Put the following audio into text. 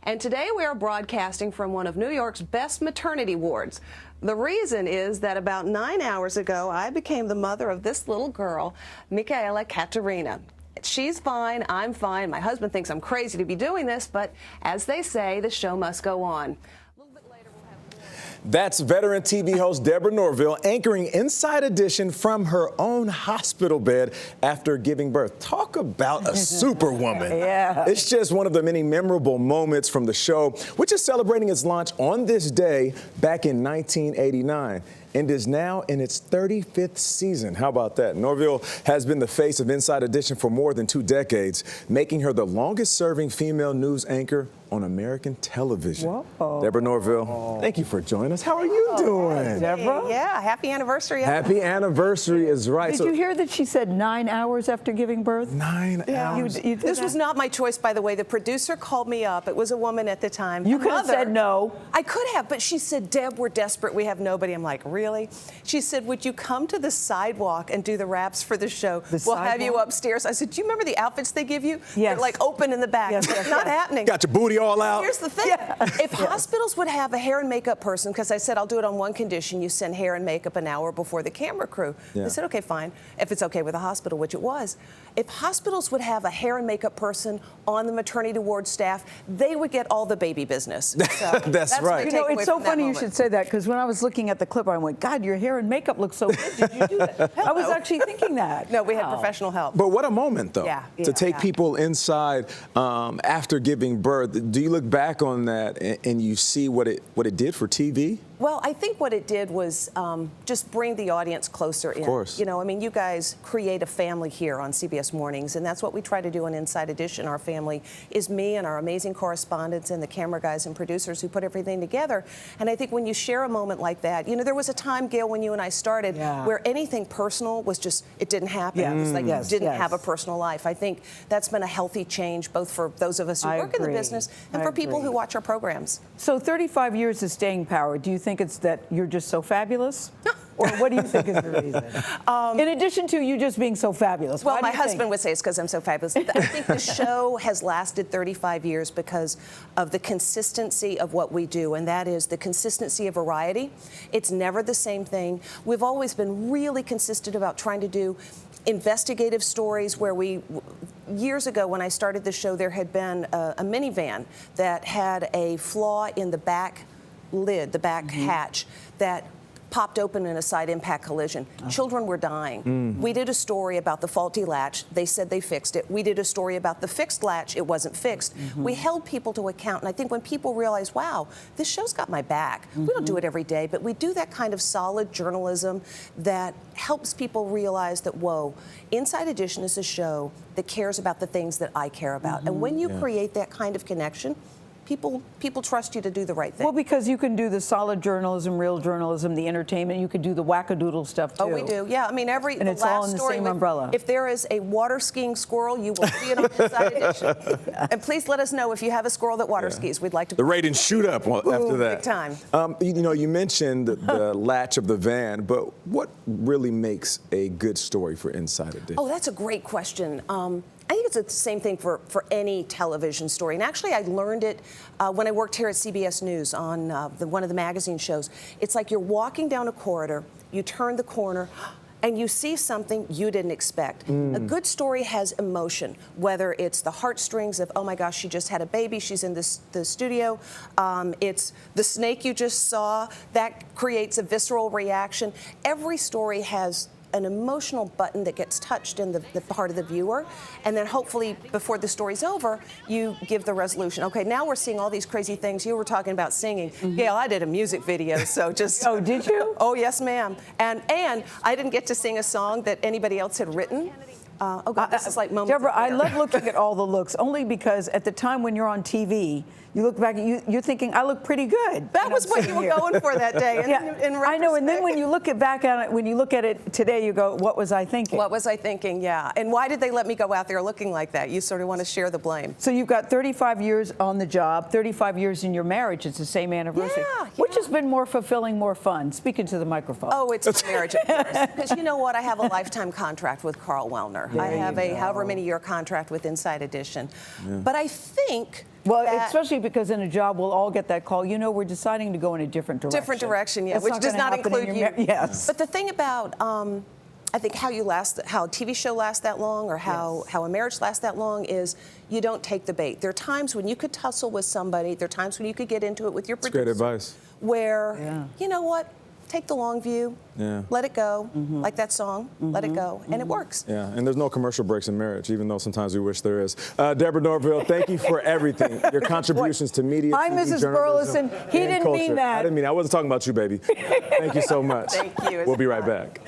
And today we are broadcasting from one of New York's best maternity wards. The reason is that about 9 hours ago, I became the mother of this little girl, Michaela Katerina. She's fine, I'm fine. My husband thinks I'm crazy to be doing this, but as they say, the show must go on. That's veteran TV host Deborah Norville anchoring Inside Edition from her own hospital bed after giving birth. Talk about a superwoman. Yeah. It's just one of the many memorable moments from the show, which is celebrating its launch on this day back in 1989. And is now in its 35th season. How about that? Norville has been the face of Inside Edition for more than 2 decades, making her the longest-serving female news anchor on American television. Whoa. Deborah Norville, thank you for joining us. How are you doing? Deborah? Yeah, happy anniversary. Happy anniversary is right. Did you hear that she said 9 hours after giving birth? 9 hours. You did This that? was not my choice, by the way. The producer called me up. It was a woman at the time. You could have said no. I could have, but she said, Deb, we're desperate. We have nobody. I'm like, really? She said, would you come to the sidewalk and do the wraps for the show? We'll have you upstairs. I said, do you remember the outfits they give you? Yes. They're like open in the back. Yes, It's not happening. Got your booty all out. Here's the thing. If hospitals would have a hair and makeup person, because I said, I'll do it on one condition, you send hair and makeup an hour before the camera crew. They said, okay, fine, if it's okay with the hospital, which it was. If hospitals would have a hair and makeup person on the maternity ward staff, they would get all the baby business. So that's right. You know, it's so funny you should say that, because when I was looking at the clip, I went, God, your hair and makeup looks so good. Did you do that? I was actually thinking that. No, we had professional help. But what a moment, though, to take people people inside after giving birth. Do you look back on that and you see what it did for TV? Well, I think what it did was just bring the audience closer in. Of course. You know, I mean, you guys create a family here on CBS Mornings, and that's what we try to do on Inside Edition. Our family is me and our amazing correspondents and the camera guys and producers who put everything together. And I think when you share a moment like that, you know, there was a time, Gayle, when you and I started, where anything personal was just, it didn't happen. It was like you didn't have a personal life. I think that's been a healthy change, both for those of us who work in the business and for people who watch our programs. So 35 years of staying power, do you think it's that you're just so fabulous? Or what do you think is the reason? In addition to you just being so fabulous. Well, my husband would say it's because I'm so fabulous. I think the show has lasted 35 years because of the consistency of what we do, and that is the consistency of variety. It's never the same thing. We've always been really consistent about trying to do investigative stories where years ago when I started the show, there had been a minivan that had a flaw in the back lid, the back hatch, that popped open in a side impact collision. Children were dying. We did a story about the faulty latch. They said they fixed it. We did a story about the fixed latch. It wasn't fixed. We held people to account, and I think when people realize, wow, this show's got my back. We don't do it every day, but we do that kind of solid journalism that helps people realize that, whoa, Inside Edition is a show that cares about the things that I care about. And when you create that kind of connection, people trust you to do the right thing. Well, because you can do the solid journalism, real journalism, the entertainment. You could do the wackadoodle stuff, too. Oh, we do. Yeah, I mean, and it's all in the same umbrella. If there is a water skiing squirrel, you will see it on Inside Edition. And please let us know if you have a squirrel that water skis. We'd like to. The ratings shoot up after that. Big time. You know, you mentioned the latch of the van, but what really makes a good story for Inside Edition? Oh, that's a great question. I think it's the same thing for any television story. And actually, I learned it when I worked here at CBS News on one of the magazine shows. It's like you're walking down a corridor, you turn the corner, and you see something you didn't expect. A good story has emotion, whether it's the heartstrings of, oh my gosh, she just had a baby, she's in the studio. It's the snake you just saw, that creates a visceral reaction. Every story has an emotional button that gets touched in the part of the viewer, and then hopefully before the story's over, you give the resolution. Okay, now we're seeing all these crazy things. You were talking about singing. Gayle, I did a music video, so just... Oh, did you? Oh, yes, ma'am. And I didn't get to sing a song that anybody else had written. Oh, God, this is like moments. Deborah, I love looking at all the looks, only because at the time when you're on TV, you look back, you're thinking, I look pretty good. That was what you were going for that day. I know, and then when you look back at it, when you look at it today, you go, what was I thinking? What was I thinking, yeah. And why did they let me go out there looking like that? You sort of want to share the blame. So you've got 35 years on the job, 35 years in your marriage. It's the same anniversary. Which has been more fulfilling, more fun? Speaking to the microphone. Oh, it's marriage, of course. Because you know what? I have a lifetime contract with Carl Wellner. anymore. There I have you a go. however many year contract with Inside Edition. But I think Well, that especially because in a job we'll all get that call. You know, we're deciding to go in a different direction. different direction, yeah, That's which does gonna not happen in include your you. Yes. But the thing about I think how a TV show lasts that long, or how a marriage lasts that long, is you don't take the bait. There are times when you could tussle with somebody. There are times when you could get into it with your producer. Great advice. Where, you know what, take the long view, let it go, like that song, let it go, and it works. Yeah, and there's no commercial breaks in marriage, even though sometimes we wish there is. Deborah Norville, thank you for everything. Your contributions to media. Hi, TV, Mrs. journalism, Burleson. He and didn't culture. mean that. I didn't mean that. I wasn't talking about you, baby. Thank you so much. Thank you. We'll be right back.